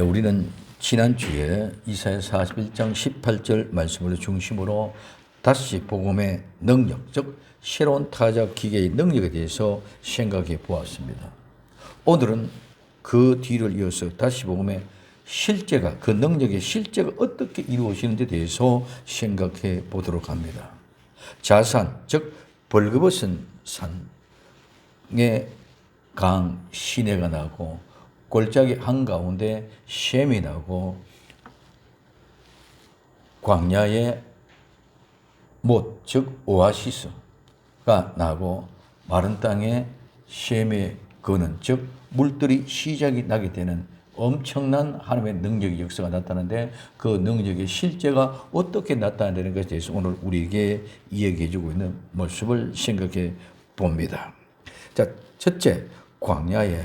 우리는 지난주에 이사야 41장 18절 말씀을 중심으로 다시 복음의 능력, 즉 새로운 타작 기계의 능력에 대해서 생각해 보았습니다. 오늘은 그 뒤를 이어서 다시 복음의 실제가, 그 능력의 실제가 어떻게 이루어지는지에 대해서 생각해 보도록 합니다. 자산, 즉 벌거벗은 산에 강 시내가 나고 골짜기 한가운데 샘이 나고 광야에 못, 즉 오아시스가 나고 마른 땅에 샘의 근원, 즉 물들이 시작이 나게 되는 엄청난 하나님의 능력의 역사가 나타나는데, 그 능력의 실제가 어떻게 나타나는 것에 대해서 오늘 우리에게 이야기해 주고 있는 모습을 생각해 봅니다. 자, 첫째, 광야에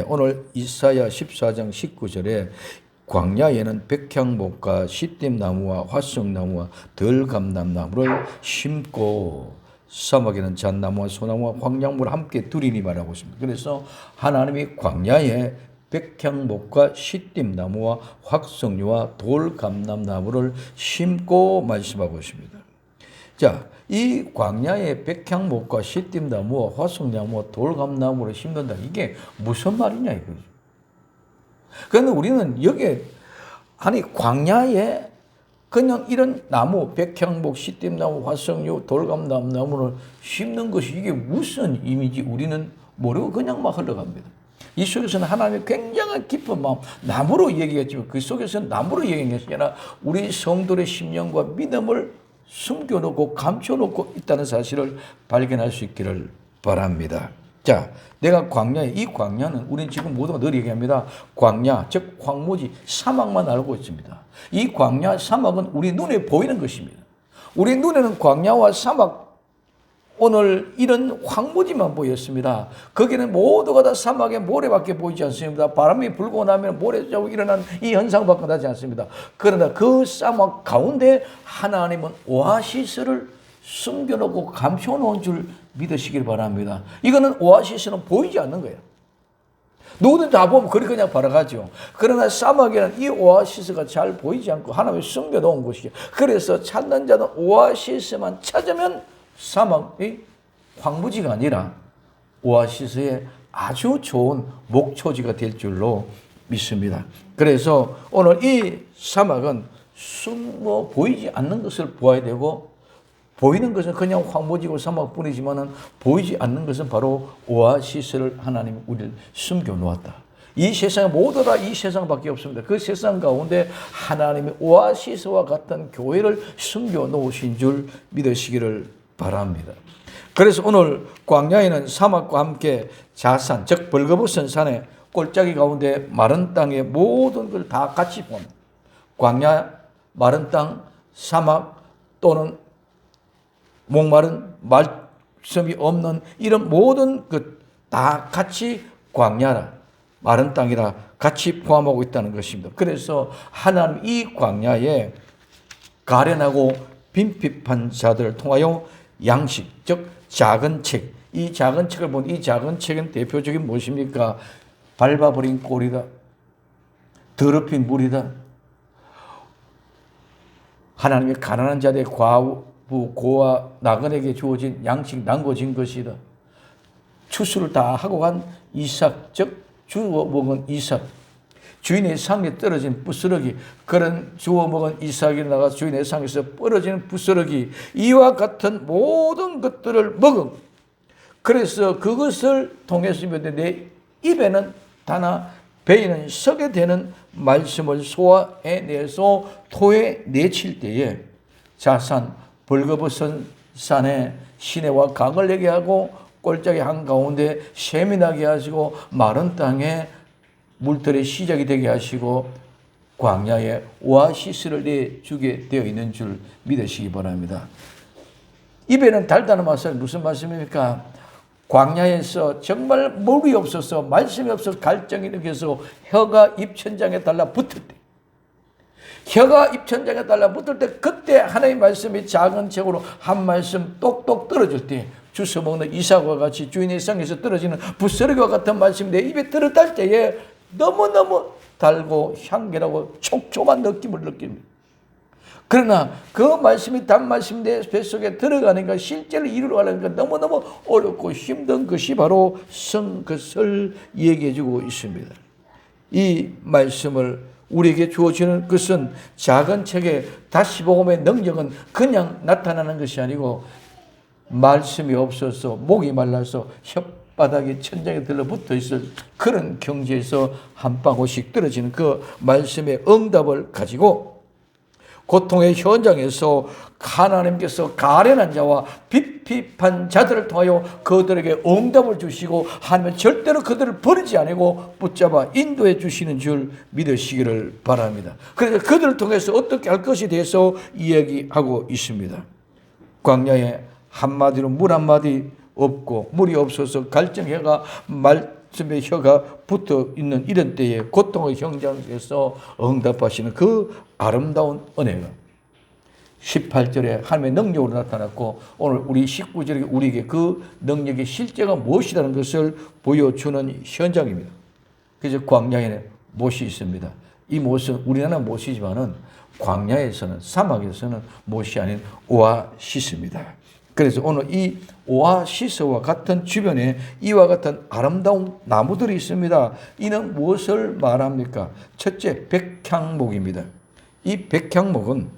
오늘 이사야 14장 19절에 광야에는 백향목과 시띠나무와 화석나무와 덜감람나무를 심고 사막에는 잣나무와 소나무와 황량물을 함께 두리니 말하고 있습니다. 그래서 하나님이 광야에 백향목과 시띠나무와 화석류와 돌감람나무를 심고 말씀하고 있습니다. 자, 이 광야에 백향목과 시띠나무와 화석나무와 돌감나무를 심는다. 이게 무슨 말이냐 이거죠. 그런데 우리는 여기에 아니 광야에 그냥 이런 나무, 백향목, 시띠나무, 화석류, 돌감나무를 심는 것이 이게 무슨 의미인지 우리는 모르고 그냥 막 흘러갑니다. 이 속에서는 하나님의 굉장한 깊은 마음, 나무로 얘기했지만 그 속에서는 나무로 얘기한 것이 아니라 우리 성도의 심령과 믿음을 숨겨놓고 감춰놓고 있다는 사실을 발견할 수 있기를 바랍니다. 자, 내가 광야에, 이 광야는 우리는 지금 모두가 늘 얘기합니다. 광야, 즉 황무지, 사막만 알고 있습니다. 이 광야, 사막은 우리 눈에 보이는 것입니다. 우리 눈에는 광야와 사막, 오늘 이런 황무지만 보였습니다. 거기는 모두가 다 사막의 모래밖에 보이지 않습니다. 바람이 불고 나면 모래자국 일어나는 이 현상밖에 나지 않습니다. 그러나 그 사막 가운데 하나님은 오아시스를 숨겨놓고 감춰놓은 줄 믿으시길 바랍니다. 이거는 오아시스는 보이지 않는 거예요. 누구든 다 보면 그리 그냥 바라가죠. 그러나 사막에는 이 오아시스가 잘 보이지 않고 하나님이 숨겨놓은 곳이죠. 그래서 찾는 자는 오아시스만 찾으면 사막이 황무지가 아니라 오아시스의 아주 좋은 목초지가 될 줄로 믿습니다. 그래서 오늘 이 사막은 숨어 보이지 않는 것을 보아야 되고, 보이는 것은 그냥 황무지고 사막뿐이지만은 보이지 않는 것은 바로 오아시스를 하나님이 우리를 숨겨 놓았다. 이 세상에 모두 다 이 세상밖에 없습니다. 그 세상 가운데 하나님이 오아시스와 같은 교회를 숨겨 놓으신 줄 믿으시기를 바랍니다. 그래서 오늘 광야에는 사막과 함께 자산, 즉 벌거벗은 산의 골짜기 가운데 마른 땅의 모든 걸 다 같이 본 광야, 마른 땅, 사막 또는 목마른 말씀이 없는 이런 모든 것 다 같이 광야라, 마른 땅이라 같이 포함하고 있다는 것입니다. 그래서 하나님 이 광야에 가련하고 빈핍한 자들을 통하여 양식, 즉 작은 책, 이 작은 책을 보면 이 작은 책은 대표적인 무엇입니까? 밟아버린 꼴이다, 더럽힌 물이다, 하나님의 가난한 자들의 과부, 고아, 나그네에게 주어진 양식, 남겨진 것이다. 추수를 다 하고 간 이삭, 즉 주워 먹은 이삭, 주인의 상에 떨어진 부스러기, 그런 주워 먹은 이삭이 나가 주인의 상에서 떨어지는 부스러기, 이와 같은 모든 것들을 먹음. 그래서 그것을 통해서 내 입에는 다나 배에는 서게 되는 말씀을 소화해내서 토에 내칠 때에 자산, 벌거벗은 산에 시내와 강을 내게 하고 골짜기 한가운데 샘이 나게 하시고 마른 땅에 물들의 시작이 되게 하시고 광야에 오아시스를 내주게 되어 있는 줄 믿으시기 바랍니다. 입에는 달다는 말씀은 무슨 말씀입니까? 광야에서 정말 물이 없어서 말씀이 없어서 갈증이 느껴서 혀가 입천장에 달라붙을 때, 혀가 입천장에 달라붙을 때, 그때 하나님의 말씀이 작은 책으로 한 말씀 똑똑 떨어질 때, 주워 먹는 이삭과 같이 주인의 상에서 떨어지는 부스러기와 같은 말씀이 내 입에 들어갈 때에 너무너무 달고 향기나고 촉촉한 느낌을 느낍니다. 그러나 그 말씀이 단말씀 내 뱃속에 들어가니까 실제로 이루어 가려니까 너무너무 어렵고 힘든 것이 바로 성것을 얘기해 주고 있습니다. 이 말씀을 우리에게 주어지는 것은 작은 책의 다시복음의 능력은 그냥 나타나는 것이 아니고 말씀이 없어서 목이 말라서 혓바닥이 천장에 들러붙어 있을 그런 경지에서 한 방울씩 떨어지는 그 말씀의 응답을 가지고 고통의 현장에서 하나님께서 가련한 자와 비핍한 자들을 통하여 그들에게 응답을 주시고 하나님은 절대로 그들을 버리지 않고 붙잡아 인도해 주시는 줄 믿으시기를 바랍니다. 그래서 그들을 통해서 어떻게 할 것에 대해서 이야기하고 있습니다. 광야에 한마디로 물 한마디 없고 물이 없어서 갈증해가 말씀의 혀가 붙어 있는 이런 때에 고통의 현장에서 응답하시는 그 아름다운 은혜가 18절에 하나님의 능력으로 나타났고 오늘 우리 19절에 우리에게 그 능력의 실제가 무엇이라는 것을 보여주는 현장입니다. 그래서 광야에는 못이 있습니다. 이 못은 우리나라 못이지만은 광야에서는 사막에서는 못이 아닌 오아시스입니다. 그래서 오늘 이 오아시스와 같은 주변에 이와 같은 아름다운 나무들이 있습니다. 이는 무엇을 말합니까? 첫째, 백향목입니다. 이 백향목은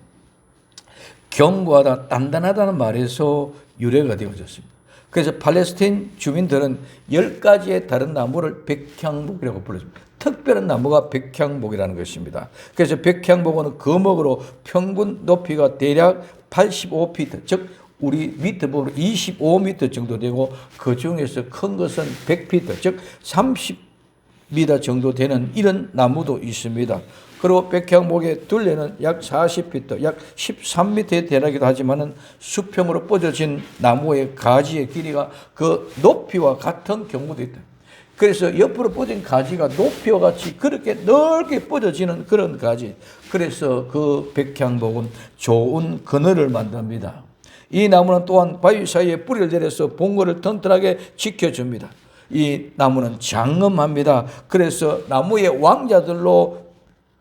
견고하다, 단단하다는 말에서 유래가 되어졌습니다. 그래서 팔레스타인 주민들은 10가지의 다른 나무를 백향목이라고 불렀습니다. 특별한 나무가 백향목이라는 것입니다. 그래서 백향목은 거목으로 평균 높이가 대략 85피트, 즉 우리 미터 부분 25m 정도 되고 그 중에서 큰 것은 100피트, 즉 30m 정도 되는 이런 나무도 있습니다. 그리고 백향목의 둘레는 약 40피트, 약 13m에 대하기도 하지만은 수평으로 뻗어진 나무의 가지의 길이가 그 높이와 같은 경우도 있다. 그래서 옆으로 뻗은 가지가 높이와 같이 그렇게 넓게 뻗어지는 그런 가지. 그래서 그 백향목은 좋은 그늘을 만듭니다. 이 나무는 또한 바위 사이에 뿌리를 내려서 봉우리를 튼튼하게 지켜줍니다. 이 나무는 장엄합니다. 그래서 나무의 왕자들로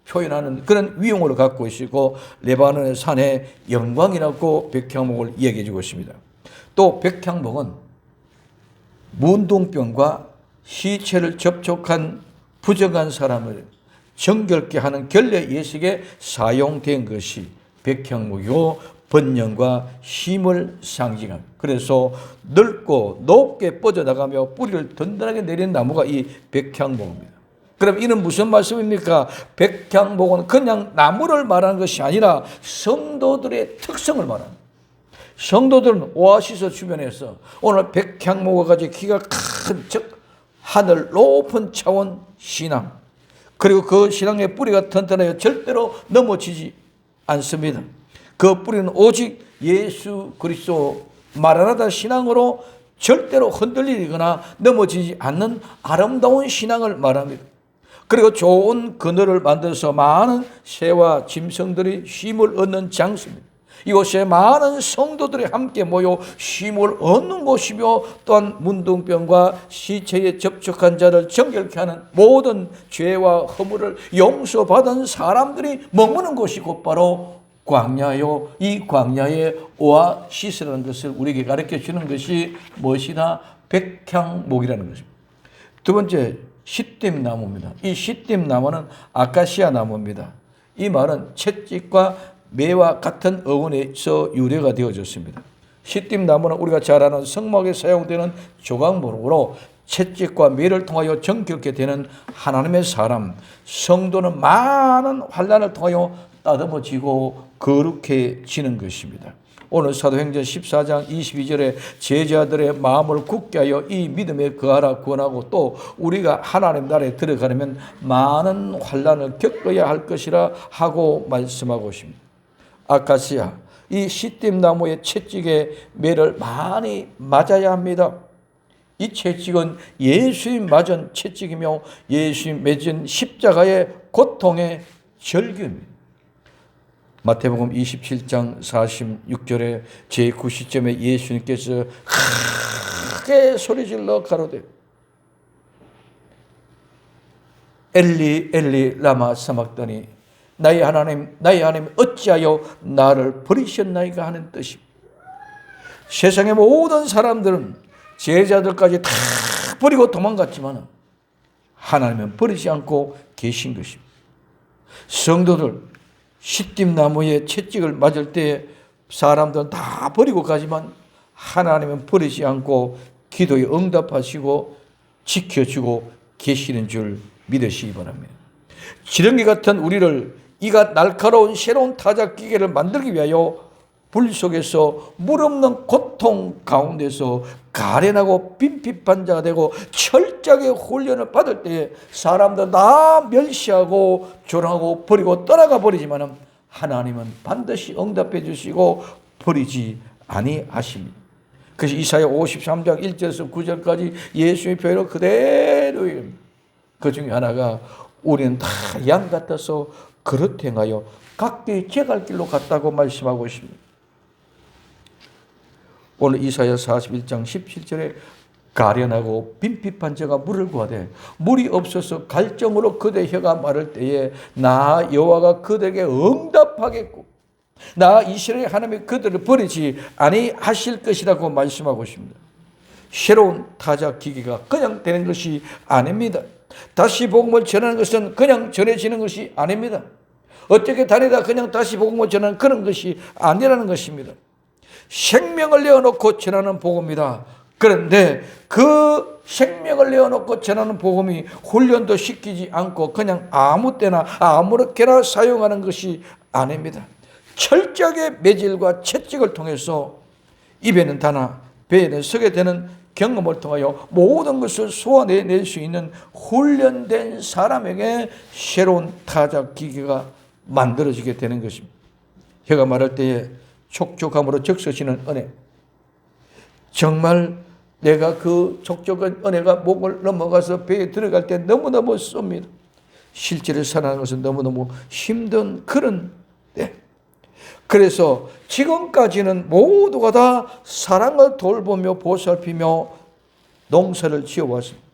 표현하는 그런 위용을 갖고 있고 레바논의 산의 영광이라고 백향목을 얘기해 주고 있습니다. 또 백향목은 문둥병과 시체를 접촉한 부정한 사람을 정결케 하는 결례 예식에 사용된 것이 백향목이고 번영과 힘을 상징합니다. 그래서 넓고 높게 뻗어나가며 뿌리를 든든하게 내린 나무가 이 백향목입니다. 그럼 이는 무슨 말씀입니까? 백향목은 그냥 나무를 말하는 것이 아니라 성도들의 특성을 말합니다. 성도들은 오아시스 주변에서 오늘 백향목과 같이 키가 큰, 즉 하늘 높은 차원 신앙, 그리고 그 신앙의 뿌리가 튼튼하여 절대로 넘어지지 않습니다. 그 뿌리는 오직 예수 그리스도 마라나다 신앙으로 절대로 흔들리거나 넘어지지 않는 아름다운 신앙을 말합니다. 그리고 좋은 그늘을 만들어서 많은 새와 짐승들이 쉼을 얻는 장소입니다. 이곳에 많은 성도들이 함께 모여 쉼을 얻는 곳이며 또한 문둥병과 시체에 접촉한 자를 정결케 하는 모든 죄와 허물을 용서받은 사람들이 머무는 곳이 곧바로 광야요. 이 광야의 오아시스라는 것을 우리에게 가르쳐 주는 것이 무엇이나 백향목이라는 것입니다. 두 번째, 시띠임 나무입니다. 이 시띠임 나무는 아카시아 나무입니다. 이 말은 채찍과 매와 같은 어원에서 유래가 되어졌습니다. 시띠임 나무는 우리가 잘 아는 성막에 사용되는 조각목으로 채찍과 매를 통하여 정결케 되는 하나님의 사람, 성도는 많은 환난을 통하여 따듬어지고 거룩해지는 것입니다. 오늘 사도행전 14장 22절에 제자들의 마음을 굳게 하여 이 믿음에 거하라 권하고 또 우리가 하나님 나라에 들어가려면 많은 환난을 겪어야 할 것이라 하고 말씀하고 있습니다. 아카시아, 이 시띠임 나무의 채찍에 매를 많이 맞아야 합니다. 이 채찍은 예수님 맞은 채찍이며 예수님 맺은 십자가의 고통의 절규입니다. 마태복음 27장 46절에 제9시점에 예수님께서 크게 소리질러 가로되 엘리 엘리 라마 사막더니 나의 하나님 어찌하여 나를 버리셨나이까 하는 뜻입니다. 세상의 모든 사람들은 제자들까지 다 버리고 도망갔지만 하나님은 버리지 않고 계신 것입니다. 성도들 시띠나무의 채찍을 맞을 때 사람들은 다 버리고 가지만 하나님은 버리지 않고 기도에 응답하시고 지켜주고 계시는 줄 믿으시기 바랍니다. 지렁이 같은 우리를 이가 날카로운 새로운 타작 기계를 만들기 위하여 불 속에서 물 없는 고통 가운데서 가련하고 빈핍한 자가 되고 철저하게 훈련을 받을 때에 사람들 다 멸시하고 조롱하고 버리고 떠나가 버리지만 하나님은 반드시 응답해 주시고 버리지 아니하십니다. 그래서 이사야 53장 1절에서 9절까지 예수의 표현을 그대로 그 중에 하나가 우리는 다 양 같아서 그릇 행하여 각기 제 갈 길로 갔다고 말씀하고 있습니다. 오늘 이사야 41장 17절에 가련하고 빈핍한 자가 물을 구하되 물이 없어서 갈정으로 그대 혀가 마를 때에 나 여호와가 그들에게 응답하겠고 나 이스라엘 하나님이 그들을 버리지 아니하실 것이라고 말씀하고 있습니다. 새로운 타작 기계가 그냥 되는 것이 아닙니다. 다시 복음을 전하는 것은 그냥 전해지는 것이 아닙니다. 어떻게 다니다 그냥 다시 복음을 전하는 그런 것이 아니라는 것입니다. 생명을 내어놓고 전하는 복음이다. 그런데 그 생명을 내어놓고 전하는 복음이 훈련도 시키지 않고 그냥 아무 때나 아무렇게나 사용하는 것이 아닙니다. 철저하게 매질과 채찍을 통해서 입에는 다나 배에는 서게 되는 경험을 통하여 모든 것을 소화내낼 수 있는 훈련된 사람에게 새로운 타작 기계가 만들어지게 되는 것입니다. 혀가 말할 때에 촉촉함으로 적셔지는 은혜. 정말 내가 그 촉촉한 은혜가 목을 넘어가서 배에 들어갈 때 너무너무 쏩니다. 실제로 살아가는 것은 너무너무 힘든 그런 때. 그래서 지금까지는 모두가 다 사랑을 돌보며 보살피며 농사를 지어왔습니다.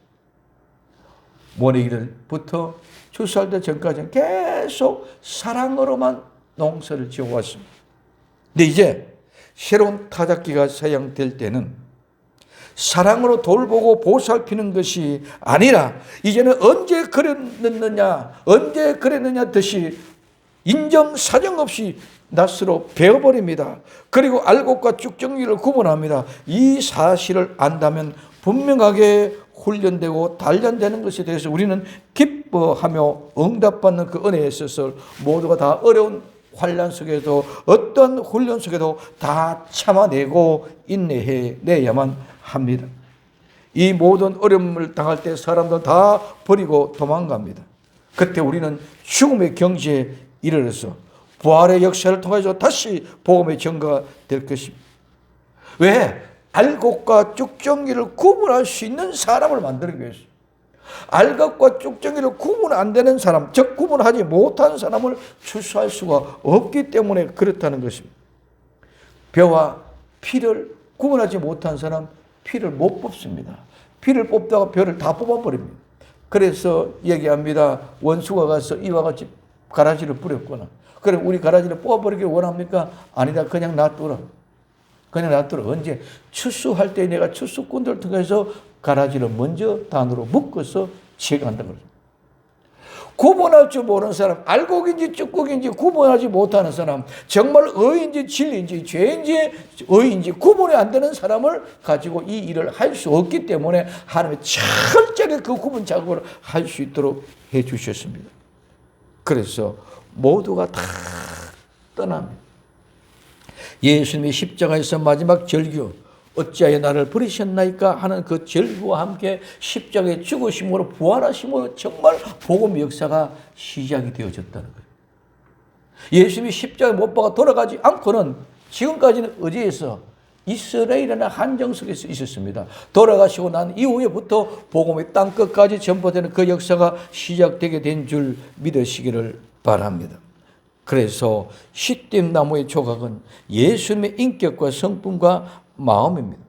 모내기를부터 추수할 때 전까지는 계속 사랑으로만 농사를 지어왔습니다. 근데 이제 새로운 타작기가 사용될 때는 사랑으로 돌보고 보살피는 것이 아니라 이제는 언제 그랬느냐 듯이 인정 사정 없이 낫으로 베어버립니다. 그리고 알곡과 쭉정이를 구분합니다. 이 사실을 안다면 분명하게 훈련되고 단련되는 것에 대해서 우리는 기뻐하며 응답받는 그 은혜에 있어서 모두가 다 어려운 환난 속에도 어떤 훈련 속에도 다 참아내고 인내해내야만 합니다. 이 모든 어려움을 당할 때 사람들 다 버리고 도망갑니다. 그때 우리는 죽음의 경지에 이르러서 부활의 역사를 통해서 다시 복음의 증거가 될 것입니다. 왜? 알곡과 쭉정이를 구분할 수 있는 사람을 만들기 위해서. 알곡과 쭉정이를 구분 안 되는 사람, 즉 구분하지 못하는 사람을 출소할 수가 없기 때문에 그렇다는 것입니다. 벼와 피를 구분하지 못한 사람, 피를 못 뽑습니다. 피를 뽑다가 벼를 다 뽑아버립니다. 그래서 얘기합니다. 원수가 가서 이와 같이 가라지를 뿌렸거나, 그럼 우리 가라지를 뽑아버리길 원합니까? 아니다. 그냥 놔두라. 그냥 놔두라. 언제? 추수할 때 내가 추수꾼들을 통해서 가라지를 먼저 단으로 묶어서 제거한다는 거죠. 구분할 줄 모르는 사람, 알곡인지 쭉곡인지 구분하지 못하는 사람, 정말 의인지 진리인지 죄인지 의인지 구분이 안 되는 사람을 가지고 이 일을 할 수 없기 때문에 하나님이 철저하게 그 구분 작업을 할 수 있도록 해 주셨습니다. 그래서 모두가 다 떠납니다. 예수님이 십자가에서 마지막 절규, 어찌하여 나를 버리셨나이까 하는 그 절규와 함께 십자가의 죽으심으로 부활하심으로 정말 복음 역사가 시작이 되어졌다는 거예요. 예수님이 십자가에 못 박아 돌아가지 않고는 지금까지는 어디에서? 이스라엘이라는 한정 속에서 있었습니다. 돌아가시고 난 이후에부터 복음이 땅끝까지 전파되는 그 역사가 시작되게 된 줄 믿으시기를 바랍니다. 그래서 시띠나무의 조각은 예수님의 인격과 성품과 마음입니다.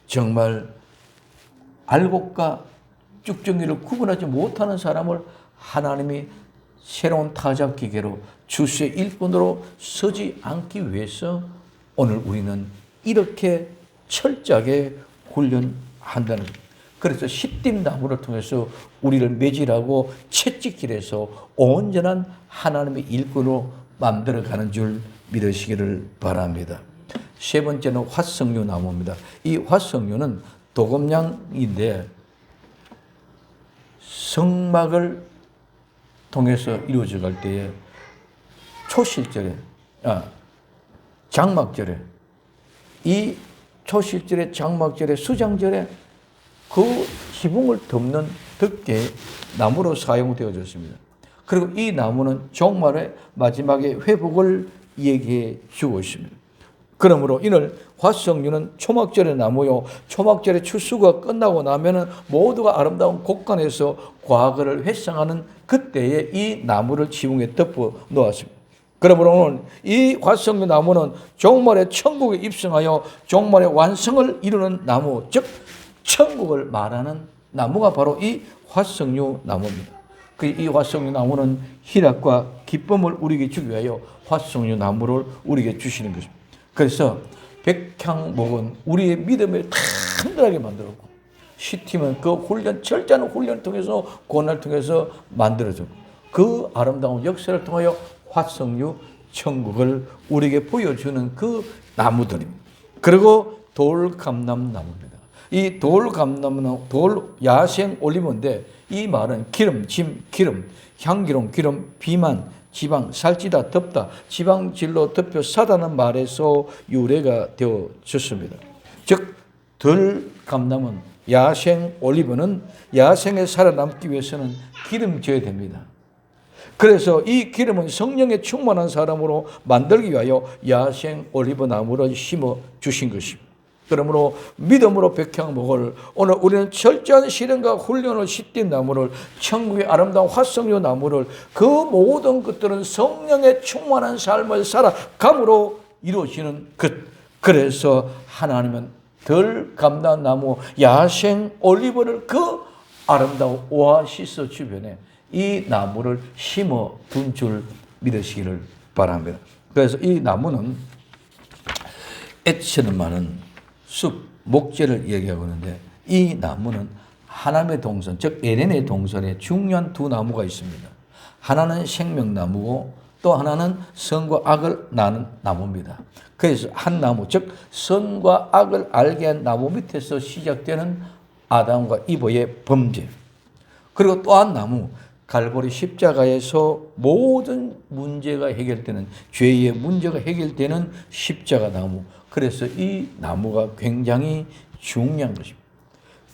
정말 알곡과 쭉정이를 구분하지 못하는 사람을 하나님이 새로운 타작 기계로 주수의 일꾼으로 서지 않기 위해서 오늘 우리는 이렇게 철저하게 훈련한다는 거예요. 그래서 시딤 나무를 통해서 우리를 매질하고 채찍질해서 온전한 하나님의 일꾼으로 만들어가는 줄 믿으시기를 바랍니다. 세 번째는 화석류 나무입니다. 이 화석류는 도금냥인데 성막을 통해서 이루어져 갈 때에 초실절에, 장막절에, 이 초실절에, 장막절에, 수장절에 그 지붕을 덮는 덮개 나무로 사용되어졌습니다. 그리고 이 나무는 종말의 마지막에 회복을 얘기해 주고 있습니다. 그러므로 이는 화석류는 초막절의 나무요, 초막절의 추수가 끝나고 나면은 모두가 아름다운 곡간에서 과거를 회상하는 그때에 이 나무를 지붕에 덮어 놓았습니다. 그러므로 오늘 이 화석류 나무는 종말의 천국에 입성하여 종말의 완성을 이루는 나무, 즉 천국을 말하는 나무가 바로 이 화석류 나무입니다. 이 화석류 나무는 희락과 기쁨을 우리에게 주기 위하여 화석류 나무를 우리에게 주시는 것입니다. 그래서 백향목은 우리의 믿음을 튼튼하게 만들었고, 시팀은 그 훈련, 철저한 훈련을 통해서, 고난을 통해서 만들어졌고, 그 아름다운 역사를 통하여 화석류 천국을 우리에게 보여주는 그 나무들입니다. 그리고 돌감람 나무입니다. 이 돌감람은 돌 야생 올리브인데, 이 말은 기름, 짐, 기름, 향기로운 기름, 비만, 지방, 살찌다, 덮다, 지방질로 덮여 사다는 말에서 유래가 되어졌습니다. 즉, 덜감람은 야생 올리브는 야생에 살아남기 위해서는 기름져야 됩니다. 그래서 이 기름은 성령에 충만한 사람으로 만들기 위하여 야생 올리브 나무를 심어 주신 것입니다. 그러므로 믿음으로 백향목을 오늘 우리는 철저한 실행과 훈련을 시띤 나무를, 천국의 아름다운 화석류 나무를, 그 모든 것들은 성령의 충만한 삶을 살아감으로 이루어지는 것. 그래서 하나님은 덜 감난 나무 야생 올리브를 그 아름다운 오아시스 주변에 이 나무를 심어 둔 줄 믿으시기를 바랍니다. 그래서 이 나무는 애처는 많은 숲, 목재를 얘기하고 있는데, 이 나무는 하나님의 동선, 즉 에덴의 동선에 중요한 두 나무가 있습니다. 하나는 생명나무고 또 하나는 선과 악을 나는 나무입니다. 그래서 한 나무, 즉 선과 악을 알게 한 나무 밑에서 시작되는 아담과 이브의 범죄. 그리고 또 한 나무, 갈보리 십자가에서 모든 문제가 해결되는, 죄의 문제가 해결되는 십자가 나무. 그래서 이 나무가 굉장히 중요한 것입니다.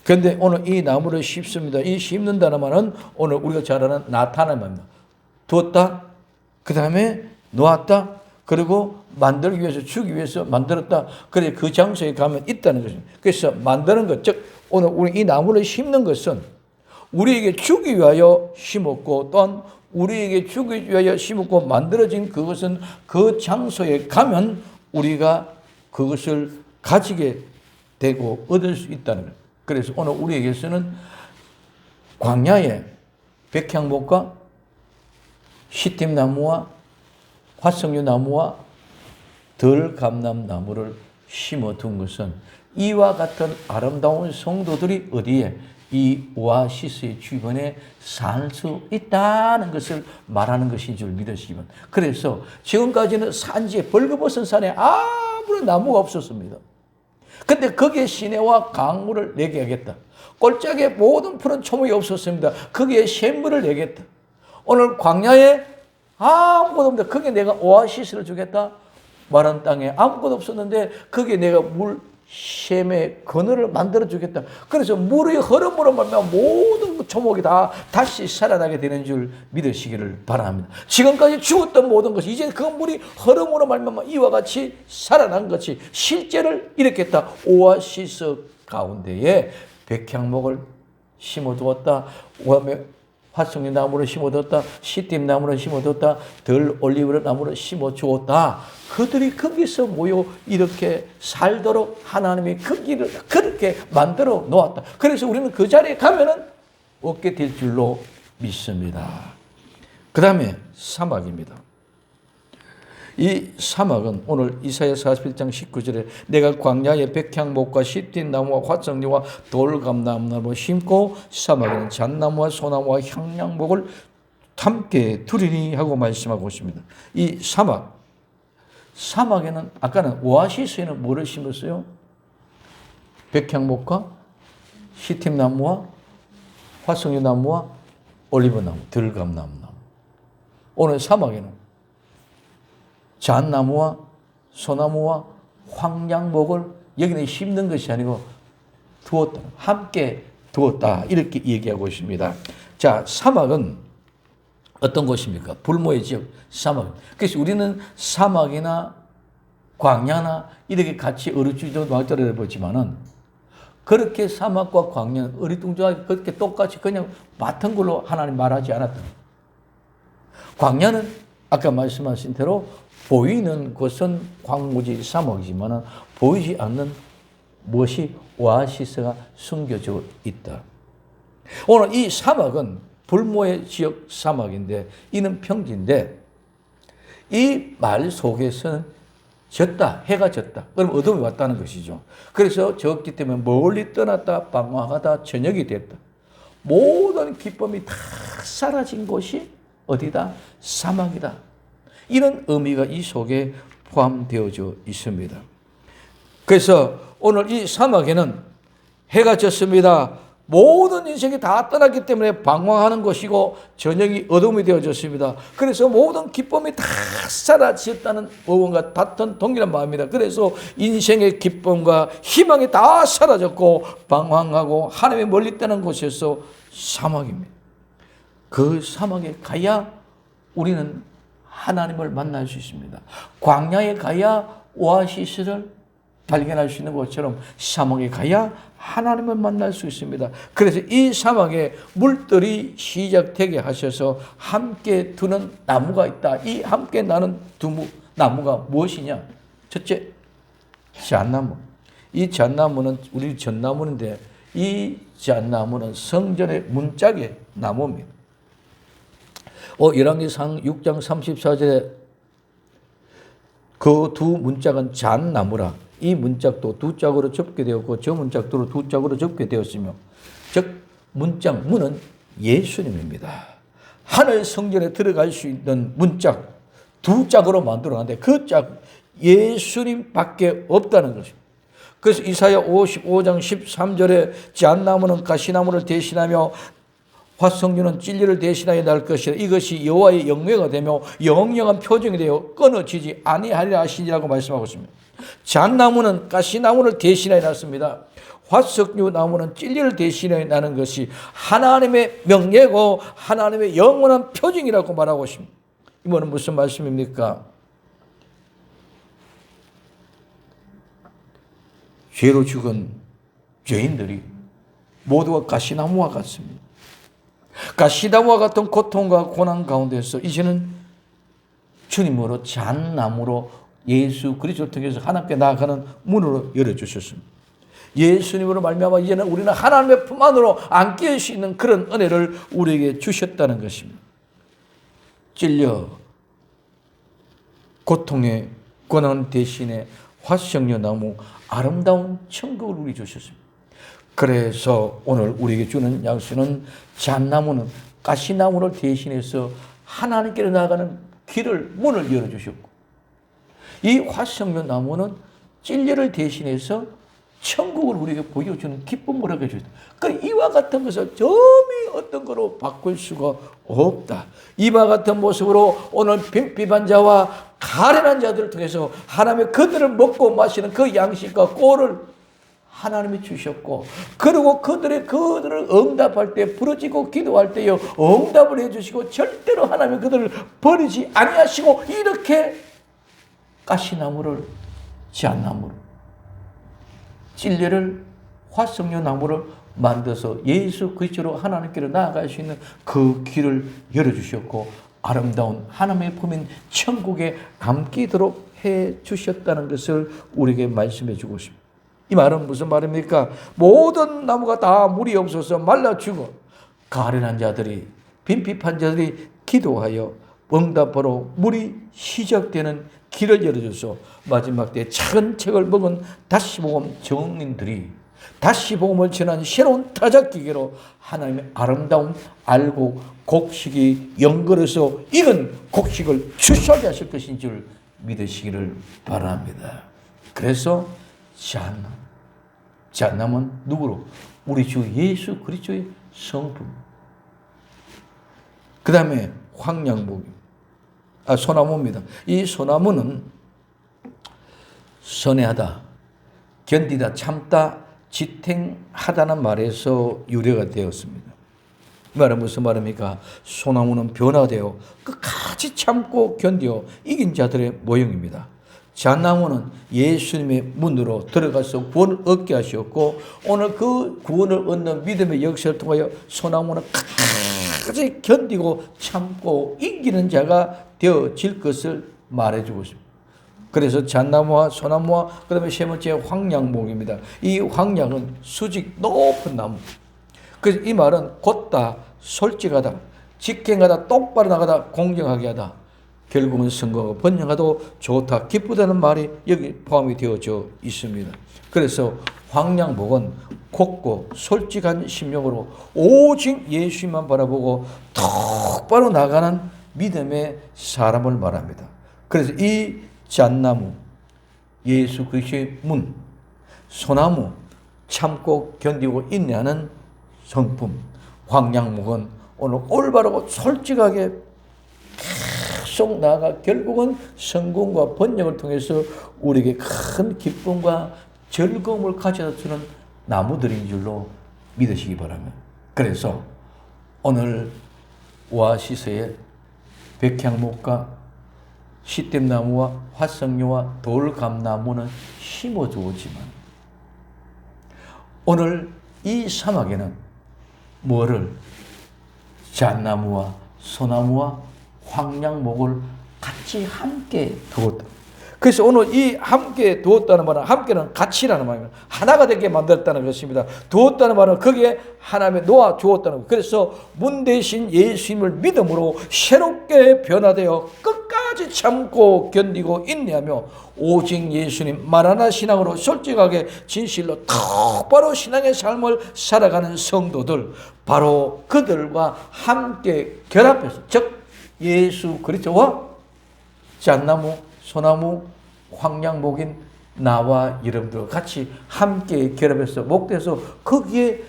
그런데 오늘 이 나무를 심습니다. 이 심는다는 말은 오늘 우리가 잘 아는 나타나는 말입니다. 두었다, 그 다음에 놓았다, 그리고 만들기 위해서, 주기 위해서 만들었다. 그래서 그 장소에 가면 있다는 것입니다. 그래서 만드는 것, 즉 오늘 우리 이 나무를 심는 것은 우리에게 주기 위하여 심었고, 또한 우리에게 주기 위하여 심었고 만들어진 그것은 그 장소에 가면 우리가 그것을 가지게 되고 얻을 수 있다는 거예요. 그래서 오늘 우리에게서는 광야에 백향목과 시팀나무와 화석류 나무와 덜감람나무를 심어둔 것은 이와 같은 아름다운 성도들이 어디에? 이 오아시스의 주변에 살 수 있다는 것을 말하는 것인 줄 믿으시기 바랍니다. 그래서 지금까지는 산지에, 벌거벗은 산에 아무런 나무가 없었습니다. 근데 거기에 시내와 강물을 내게 하겠다. 골짜기에 모든 푸른 초목이 없었습니다. 거기에 샘물을 내겠다. 오늘 광야에 아무것도 없는데 거기에 내가 오아시스를 주겠다. 마른 땅에 아무것도 없었는데 거기에 내가 샘의 그늘을 만들어 주겠다. 그래서 물의 흐름으로 말하면 모든 초목이 다 다시 살아나게 되는 줄 믿으시기를 바랍니다. 지금까지 죽었던 모든 것이 이제 그 물이 흐름으로 말하면 이와 같이 살아난 것이 실제를 일으켰다. 오아시스 가운데에 백향목을 심어두었다. 화석류 나무를 심어뒀다. 시딤 나무를 심어뒀다. 덜 올리브 나무를 심어주었다. 그들이 거기서 모여 이렇게 살도록 하나님이 그 길을 그렇게 만들어 놓았다. 그래서 우리는 그 자리에 가면은 얻게 될 줄로 믿습니다. 그 다음에 사막입니다. 이 사막은 오늘 이사야 41장 19절에 내가 광야에 백향목과 시띠나무와 화석류와 돌감나무를 심고 사막에는 잣나무와 소나무와 향량목을 함께 두리니 하고 말씀하고 있습니다. 이 사막에는 아까는 오아시스에는 뭐를 심었어요? 백향목과 시팀나무와 화석류나무와 올리브나무, 들감나무. 오늘 사막에는 잣나무와 소나무와 황량목을 여기는 심는 것이 아니고 두었다. 함께 두었다. 이렇게 얘기하고 있습니다. 자, 사막은 어떤 곳입니까? 불모의 지역, 사막. 그래서 우리는 사막이나 광야나 이렇게 같이 어루주저 놨더라 보지만은 그렇게 사막과 광야는 어리둥절하게 그렇게 똑같이 그냥 같은 걸로 하나님 말하지 않았다. 광야는 아까 말씀하신 대로 보이는 곳은 광무지 사막이지만 보이지 않는 무엇이 오아시스가 숨겨져 있다. 오늘 이 사막은 불모의 지역 사막인데 이는 평지인데 이 말 속에서는 졌다. 해가 졌다. 그럼 어둠이 왔다는 것이죠. 그래서 졌기 때문에 멀리 떠났다 방황하다 저녁이 됐다. 모든 기쁨이 다 사라진 곳이 어디다? 사막이다. 이런 의미가 이 속에 포함되어져 있습니다. 그래서 오늘 이 사막에는 해가 졌습니다. 모든 인생이 다 떠났기 때문에 방황하는 것이고 저녁이 어둠이 되어졌습니다. 그래서 모든 기쁨이 다 사라졌다는 의원과 같은 동일한 마음입니다. 그래서 인생의 기쁨과 희망이 다 사라졌고 방황하고 하나님의 멀리 떠난 곳에서 사막입니다. 그 사막에 가야 우리는 하나님을 만날 수 있습니다. 광야에 가야 오아시스를 발견할 수 있는 것처럼 사막에 가야 하나님을 만날 수 있습니다. 그래서 이 사막에 물들이 시작되게 하셔서 함께 두는 나무가 있다. 이 함께 나는 나무가 무엇이냐? 첫째, 잣나무. 이 잣나무는 우리 전나무인데 이 잣나무는 성전의 문짝의 나무입니다. 열왕기상 6장 34절에 그 두 문짝은 잣나무라. 이 문짝도 두 짝으로 접게 되었고 저 문짝도 두 짝으로 접게 되었으며 즉 문짝, 문은 예수님입니다. 하늘 성전에 들어갈 수 있는 문짝 두 짝으로 만들어놨는데 그 짝 예수님밖에 없다는 것입니다. 그래서 이사야 55장 13절에 잣나무는 가시나무를 대신하며 화석류는 진리를 대신하여 날 것이라. 이것이 여호와의 영예가 되며 영영한 표징이 되어 끊어지지 아니하리라 하시니라고 말씀하고 있습니다. 잣나무는 가시나무를 대신하여 났습니다. 화석류 나무는 진리를 대신하여 나는 것이 하나님의 명예고 하나님의 영원한 표징이라고 말하고 있습니다. 이거는 무슨 말씀입니까? 죄로 죽은 죄인들이 모두가 가시나무와 같습니다. 가시나무와 같은 고통과 고난 가운데서 이제는 주님으로 잣나무로 예수 그리스도를 통해서 하나님께 나아가는 문으로 열어주셨습니다. 예수님으로 말미암아 이제는 우리는 하나님의 품 안으로 안길 수 있는 그런 은혜를 우리에게 주셨다는 것입니다. 찔려 고통의 고난 대신에 화석류 나무 아름다운 천국을 우리 주셨습니다. 그래서 오늘 우리에게 주는 약속은 잣나무는 가시나무를 대신해서 하나님께로 나아가는 길을 문을 열어주셨고 이 화석류 나무는 진리를 대신해서 천국을 우리에게 보여주는 기쁨을 하게 해주셨다. 그러니까 이와 같은 것을 점히 어떤 거로 바꿀 수가 없다. 이와 같은 모습으로 오늘 비판자와 가련한 자들을 통해서 하나님의 그들을 먹고 마시는 그 양식과 꼴을 하나님이 주셨고 그리고 그들을 응답할 때 부르짖고 기도할 때에 응답을 해주시고 절대로 하나님이 그들을 버리지 아니하시고 이렇게 가시나무를 잣나무를 진리를 화석류 나무를 만들어서 예수 그리스도로 하나님께로 나아갈 수 있는 그 길을 열어주셨고 아름다운 하나님의 품인 천국에 감기도록 해주셨다는 것을 우리에게 말씀해 주고 싶습니다. 이 말은 무슨 말입니까? 모든 나무가 다 물이 없어서 말라 죽어 가련한 자들이, 빈핍한 자들이 기도하여 응답하러 물이 시작되는 길을 열어줘서 마지막 때 작은 책을 먹은 다시복음 정인들이 다시복음을 전한 새로운 타작기계로 하나님의 아름다움 알고 곡식이 연걸어서 익은 곡식을 추수하게 하실 것인 줄 믿으시기를 바랍니다. 그래서 잣나무는 누구로? 우리 주 예수 그리스도의 성품. 그 다음에 소나무입니다. 이 소나무는 선회하다, 견디다, 참다, 지탱하다는 말에서 유래가 되었습니다. 이 말은 무슨 말입니까? 소나무는 변화되어 끝까지 참고 견디어 이긴 자들의 모형입니다. 잣나무는 예수님의 문으로 들어가서 구원을 얻게 하셨고 오늘 그 구원을 얻는 믿음의 역사를 통하여 소나무는 끝까지 견디고 참고 이기는 자가 되어질 것을 말해주고 있습니다. 그래서 잣나무와 소나무와 그 다음에 세 번째 황량목입니다. 이 황량은 수직 높은 나무. 그래서 이 말은 곧다, 솔직하다, 직행하다, 똑바로 나가다, 공정하게 하다. 결국은 선거가 번영하도 좋다, 기쁘다는 말이 여기 포함이 되어져 있습니다. 그래서 황량목은 곱고 솔직한 심령으로 오직 예수님만 바라보고 똑바로 나가는 믿음의 사람을 말합니다. 그래서 이 잣나무, 예수 그리스도의 문, 소나무, 참고 견디고 인내하는 성품, 황량목은 오늘 올바르고 솔직하게 계속 나아가 결국은 성공과 번영을 통해서 우리에게 큰 기쁨과 즐거움을 가져다 주는 나무들인 줄로 믿으시기 바랍니다. 그래서 오늘 오아시스의 백향목과 시댐나무와 화석류와 돌감나무는 심어주었지만 오늘 이 사막에는 뭐를? 잣나무와 소나무와 황량목을 같이 함께 두었다. 그래서 오늘 이 함께 두었다는 말은, 함께는 같이라는 말입니다. 하나가 되게 만들었다는 것입니다. 두었다는 말은 거기에 하나님의 놓아 주었다는 것. 그래서 문 대신 예수님을 믿음으로 새롭게 변화되어 끝까지 참고 견디고 인내하며 오직 예수님 말하나 신앙으로 솔직하게 진실로 똑바로 신앙의 삶을 살아가는 성도들, 바로 그들과 함께 결합해서, 즉 예수 그리스도와 잣나무, 소나무, 황량목인 나와 여러분들과 같이 함께 결합해서 목대서 거기에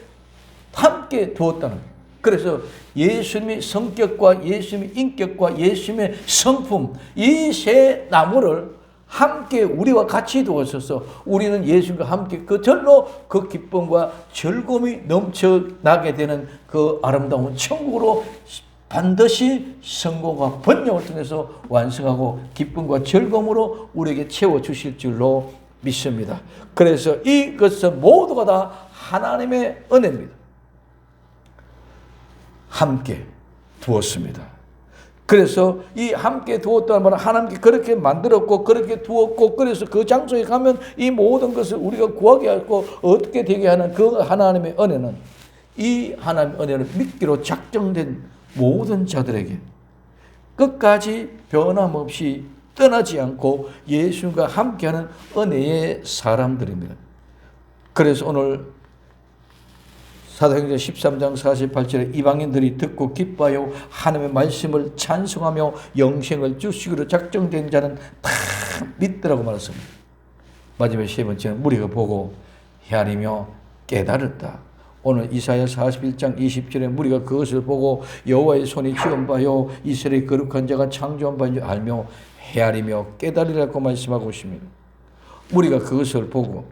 함께 두었다는 거예요. 그래서 예수님의 성격과 예수님의 인격과 예수님의 성품, 이 세 나무를 함께 우리와 같이 두었어서 우리는 예수님과 함께 그 절로 그 기쁨과 즐거움이 넘쳐나게 되는 그 아름다운 천국으로 반드시 성공과 번영을 통해서 완성하고 기쁨과 즐거움으로 우리에게 채워주실 줄로 믿습니다. 그래서 이것은 모두가 다 하나님의 은혜입니다. 함께 두었습니다. 그래서 이 함께 두었다는 말은 하나님께 그렇게 만들었고 그렇게 두었고, 그래서 그 장소에 가면 이 모든 것을 우리가 구하게 하고 어떻게 되게 하는 그 하나님의 은혜는, 이 하나님의 은혜는 믿기로 작정된 모든 자들에게 끝까지 변함없이 떠나지 않고 예수님과 함께하는 은혜의 사람들입니다. 그래서 오늘 사도행전 13장 48절에 이방인들이 듣고 기뻐하여 하나님의 말씀을 찬송하며 영생을 주시기로 작정된 자는 다 믿더라고 말했습니다. 마지막 세 번째는 무리가 보고 헤아리며 깨달았다. 오늘 이사야 41장 20절에 무리가 그것을 보고 여호와의 손이 지은 바요 이스라엘의 거룩한 자가 창조한 바인 줄 알며 헤아리며 깨달으라고 말씀하고 있습니다. 우리가 그것을 보고,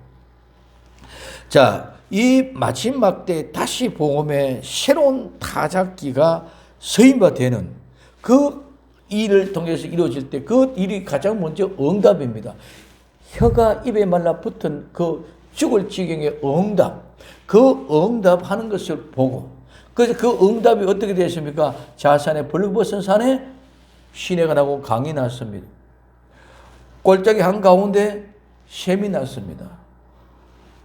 자, 이 마지막 때 다시 복음의 새로운 타작기가 서임화되는 그 일을 통해서 이루어질 때 그 일이 가장 먼저 응답입니다. 혀가 입에 말라붙은 그 죽을 지경의 응답, 그 응답하는 것을 보고, 그래서 그 응답이 어떻게 되었습니까? 자산의 벌거벗은 산에 시내가 나고 강이 났습니다. 골짜기 한가운데 샘이 났습니다.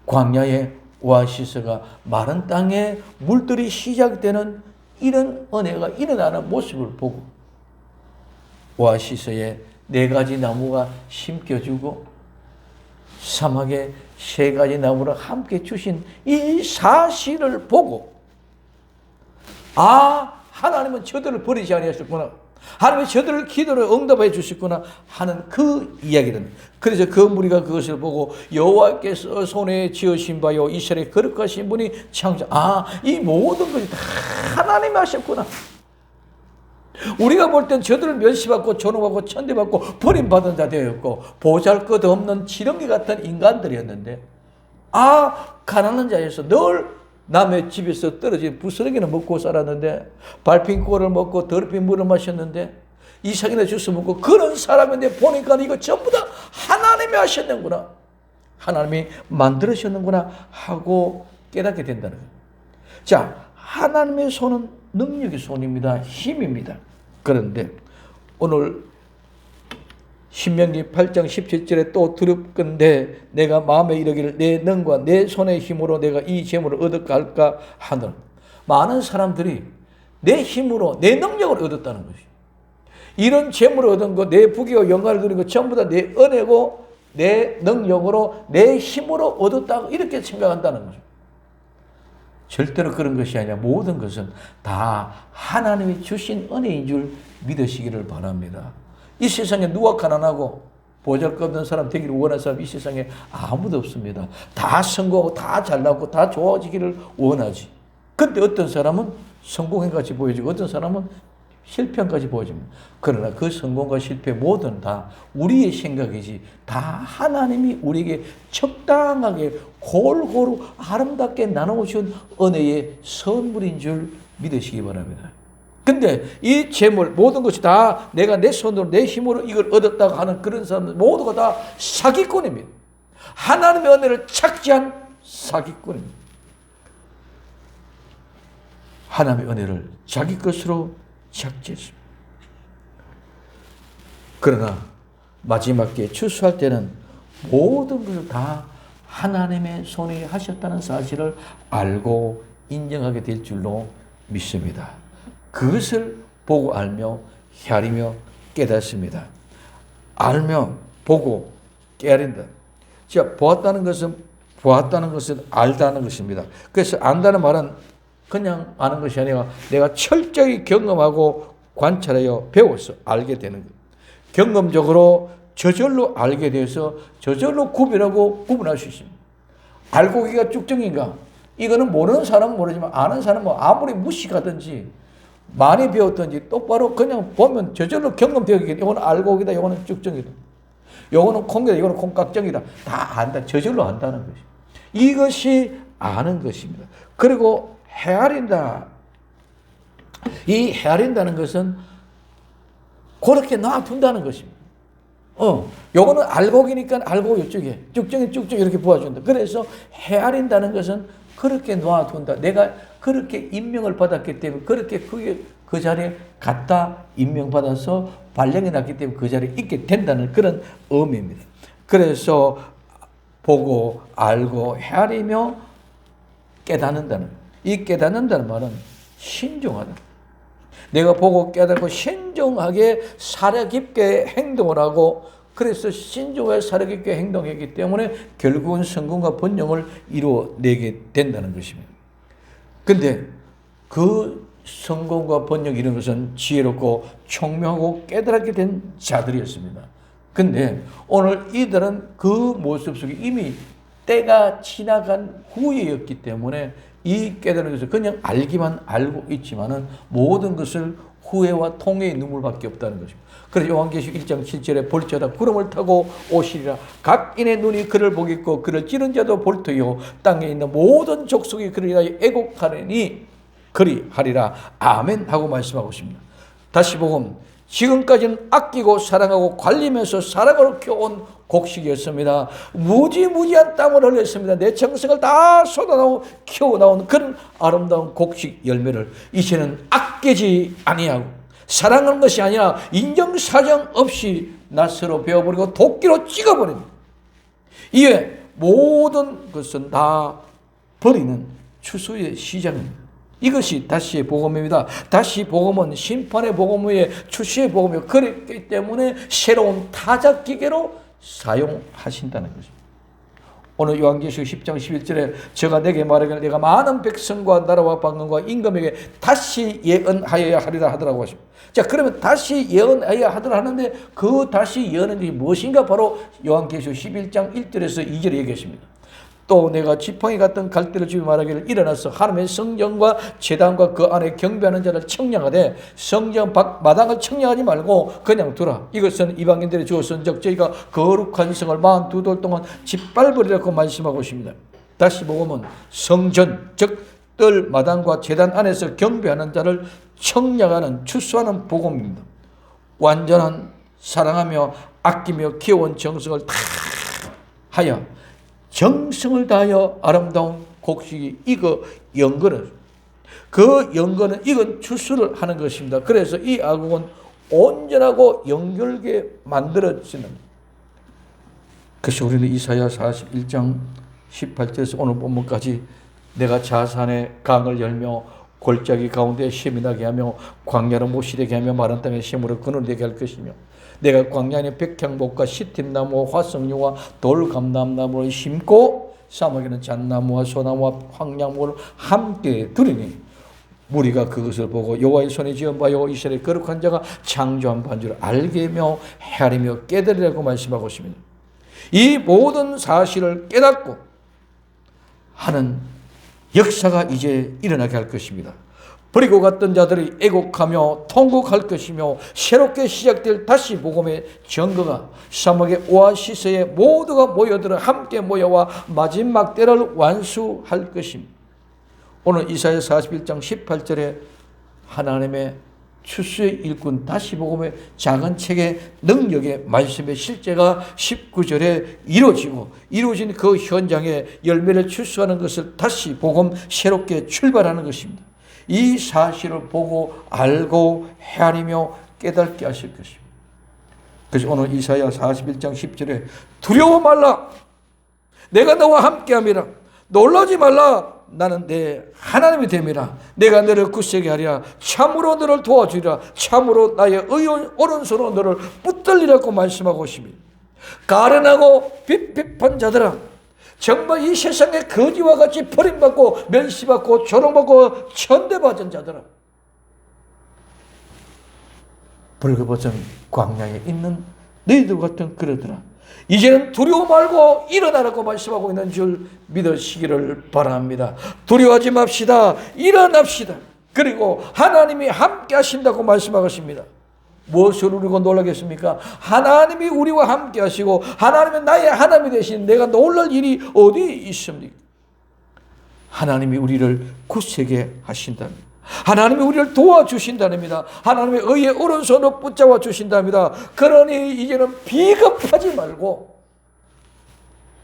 광야에 오아시스가 마른 땅에 물들이 시작되는 이런 은혜가 일어나는 모습을 보고 오아시스에 4가지 나무가 심겨주고 사막에 3가지 나무를 함께 주신 이 사실을 보고 하나님은 저들을 버리지 아니하셨구나. 하나님이 저들을 기도를 응답해 주셨구나 하는 그 이야기는, 그래서 그 무리가 그것을 보고 여호와께서 손에 지으신 바요 이스라엘에 거룩하신 분이 창조, 이 모든 것이 다 하나님이 하셨구나. 우리가 볼 땐 저들을 멸시받고 존엄하고 천대받고 버림받은 자 되었고 보잘것없는 지렁이 같은 인간들이었는데, 가난한 자에서 늘 남의 집에서 떨어진 부스러기는 먹고 살았는데, 밟힌 꼴을 먹고 더럽힌 물을 마셨는데, 이삭이나 주스 먹고 그런 사람인데 보니까 이거 전부 다 하나님이 하셨는구나, 하나님이 만들으셨는구나 하고 깨닫게 된다는 거예요. 자, 하나님의 손은 능력의 손입니다. 힘입니다. 그런데 오늘 신명기 8장 17절에 또 두렵건대 내가 마음에 이르기를 내 능과 내 손의 힘으로 내가 이 재물을 얻을까 할까 하노라. 많은 사람들이 내 힘으로 내 능력을 얻었다는 것이, 이런 재물을 얻은 거, 내 부귀와 영광을 누린 거 전부 다 내 은혜고 내 능력으로 내 힘으로 얻었다고 이렇게 생각한다는 거죠. 절대로 그런 것이 아니라 모든 것은 다 하나님이 주신 은혜인 줄 믿으시기를 바랍니다. 이 세상에 누가 가난하고 보잘것없는 사람 되기를 원하는 사람 이 세상에 아무도 없습니다. 다 성공하고 다 잘나고 다 좋아지기를 원하지. 근데 어떤 사람은 성공까지 보여지고 어떤 사람은 실패까지 보여집니다. 그러나 그 성공과 실패 모든 다 우리의 생각이지 다 하나님이 우리에게 적당하게 골고루 아름답게 나눠주신 은혜의 선물인 줄 믿으시기 바랍니다. 근데 이 재물 모든 것이 다 내가 내 손으로 내 힘으로 이걸 얻었다고 하는 그런 사람들 모두가 다 사기꾼입니다. 하나님의 은혜를 착지한 사기꾼입니다. 하나님의 은혜를 자기 것으로 착지했습니다. 그러나 마지막에 추수할 때는 모든 것을 다 하나님의 손이 하셨다는 사실을 알고 인정하게 될 줄로 믿습니다. 그것을 보고 알며 헤아리며 깨닫습니다. 알며 보고 깨달은다. 자, 보았다는 것은 알다는 것입니다. 그래서 안다는 말은 그냥 아는 것이 아니라 내가 철저히 경험하고 관찰하여 배워서 알게 되는 것. 경험적으로 저절로 알게 돼서 저절로 구별하고 구분할 수 있습니다. 알고 기가 쭉정인가? 이거는 모르는 사람은 모르지만 아는 사람은 아무리 무식하든지 많이 배웠든지 똑바로 그냥 보면 저절로 경험되기 때문에 이거는 알고 기다, 이거는 쭉정이다. 이거는 콩이다, 이거는 콩깍정이다. 다 안다. 저절로 안다는 것이. 이것이 아는 것입니다. 그리고 헤아린다. 이 헤아린다는 것은 그렇게 놔둔다는 것입니다. 요거는 알고기니까 알고 이쪽에 쭉정이 쭉정 이렇게 보아준다. 그래서 헤아린다는 것은 그렇게 놔둔다. 내가 그렇게 임명을 받았기 때문에 그렇게 그 자리에 갖다 임명받아서 발령이 났기 때문에 그 자리에 있게 된다는 그런 의미입니다. 그래서 보고 알고 헤아리며 깨닫는다는, 이 깨닫는다는 말은 신중하다. 내가 보고 깨닫고 신중하게 사려 깊게 행동을 하고, 그래서 신중하게 사려 깊게 행동했기 때문에 결국은 성공과 번영을 이루어내게 된다는 것입니다. 근데 그 성공과 번영 이런 것은 지혜롭고 총명하고 깨달았게 된 자들이었습니다. 근데 오늘 이들은 그 모습 속에 이미 때가 지나간 후에였기 때문에 이 깨달은 것을 그냥 알기만 알고 있지만은 모든 것을 후회와 통회의 눈물밖에 없다는 것입니다. 그래서 요한계시록 1장 7절에 볼지어다 구름을 타고 오시리라. 각 인의 눈이 그를 보겠고 그를 찌른 자도 볼 터이요 땅에 있는 모든 족속이 그를 위하여 애곡하리니 그리하리라. 아멘 하고 말씀하고 있습니다. 다시 보면 지금까지는 아끼고 사랑하고 관리면서 사랑으로 키워온 곡식이었습니다. 무지무지한 땀을 흘렸습니다. 내 정성을 다 쏟아나오고 키워나온 그런 아름다운 곡식 열매를 이제는 아끼지 아니하고 사랑하는 것이 아니라 인정사정 없이 낯으로 베어버리고 도끼로 찍어버립니다. 이에 모든 것은 다 버리는 추수의 시작입니다. 이것이 다시의 복음입니다. 다시 복음은 심판의 복음이에요. 출시의 복음이에요. 그렇기 때문에 새로운 타작 기계로 사용하신다는 것입니다. 오늘 요한계시록 10장 11절에 저가 내게 말하기를 내가 많은 백성과 나라와 방언과 임금에게 다시 예언하여야 하리라 하더라고 하십니다. 자, 그러면 다시 예언하여야 하더라 하는데 그 다시 예언이 무엇인가? 바로 요한계시록 11장 1절에서 2절에 얘기했습니다. 또 내가 지팡이 같은 갈대를 주며 말하기를 일어나서 하나님의 성전과 제단과 그 안에 경배하는 자를 청량하되 성전 밖 마당을 청량하지 말고 그냥 두라. 이것은 이방인들의 주었은즉 저희가 거룩한 성을 42돌 동안 짓밟으리라고 말씀하고 있습니다. 다시 복음은 성전 즉 뜰 마당과 제단 안에서 경배하는 자를 청량하는 추수하는 복음입니다. 완전한 사랑하며 아끼며 키워온 정성을 다 하여 정성을 다하여 아름다운 곡식이 이거 연거는 그 연거는 이건 추수를 하는 것입니다. 그래서 이 아국은 온전하고 연결게 만들어지는 그래서 우리는 이사야 41장 18절에서 오늘 본문까지 내가 자산의 강을 열며 골짜기 가운데 샘이 나게 하며 광야로 못시되게 하며 마른 땅에 샘으로 그늘되게 할 것이며 내가 광야에 백향목과 시팀나무와 화석류와 돌감람나무를 심고 사막에는 잣나무와 소나무와 황량목을 함께 두리니 무리가 그것을 보고 여호와의 손에 지은 바요 이스라엘 거룩한 자가 창조한 바인 줄 알게며 헤아리며 깨달으라고 말씀하고 있습니다. 이 모든 사실을 깨닫고 하는 역사가 이제 일어나게 할 것입니다. 버리고 갔던 자들이 애곡하며 통곡할 것이며 새롭게 시작될 다시 복음의 정거가 사막의 오아시스에 모두가 모여들어 함께 모여와 마지막 때를 완수할 것입니다. 오늘 이사야 41장 18절에 하나님의 추수의 일꾼 다시 복음의 작은 책의 능력의 말씀의 실제가 19절에 이루어진 그 현장에 열매를 추수하는 것을 다시 복음 새롭게 출발하는 것입니다. 이 사실을 보고 알고 헤아리며 깨닫게 하실 것입니다. 그래서 오늘 이사야 41장 10절에 두려워 말라 내가 너와 함께함이라 놀라지 말라 나는 내 하나님이 됨이라 내가 너를 굳세게 하리라 참으로 너를 도와주리라 참으로 나의 오른손으로 너를 붙들리라고 말씀하고 있습니다. 가련하고 핍핍한 자들아 정말 이 세상에 거지와 같이 버림받고 멸시받고 조롱받고 천대받은 자들아 벌거벗은 광야에 있는 너희들 같은 그러더라 이제는 두려워 말고 일어나라고 말씀하고 있는 줄 믿으시기를 바랍니다. 두려워하지 맙시다. 일어납시다. 그리고 하나님이 함께 하신다고 말씀하십니다. 무엇을 우리가 놀라겠습니까? 하나님이 우리와 함께 하시고 하나님은 나의 하나님이 되신 내가 놀랄 일이 어디 있습니까? 하나님이 우리를 굳세게 하신답니다. 하나님이 우리를 도와주신다입니다. 하나님의 의의 오른손으로 붙잡아 주신답니다. 그러니 이제는 비겁하지 말고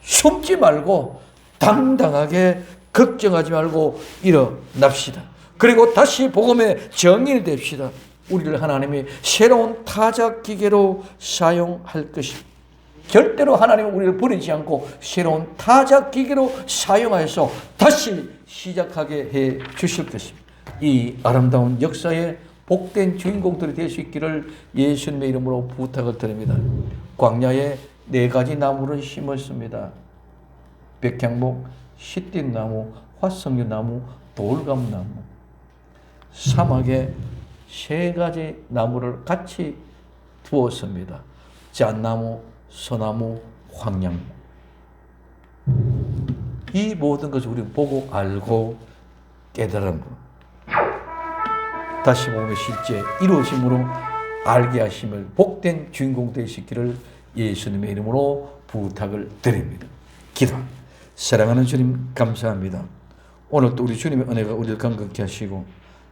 숨지 말고 당당하게 걱정하지 말고 일어납시다. 그리고 다시 복음의 정인이 됩시다. 우리를 하나님이 새로운 타작 기계로 사용할 것입니다. 절대로 하나님은 우리를 버리지 않고 새로운 타작 기계로 사용하여서 다시 시작하게 해 주실 것입니다. 이 아름다운 역사의 복된 주인공들이 될 수 있기를 예수님의 이름으로 부탁을 드립니다. 광야에 4가지 나무를 심었습니다. 백향목, 시띠나무, 화석류나무, 돌감나무. 사막에 3가지 나무를 같이 두었습니다. 잣나무, 소나무, 황량목. 이 모든 것을 우리는 보고 알고 깨달은 것. 다시 복음의 실제 이루어짐으로 알게 하심을 복된 주인공 되시기를 예수님의 이름으로 부탁을 드립니다. 기도. 사랑하는 주님 감사합니다. 오늘도 우리 주님의 은혜가 우리를 감격케 하시고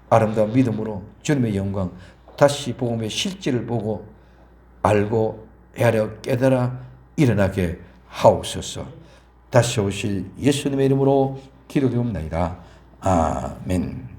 아름다운 믿음으로 주님의 영광 다시 복음의 실제를 보고 알고 헤아려 깨달아 일어나게 하옵소서. 다시 오실 예수님의 이름으로 기도드립니다. 아멘.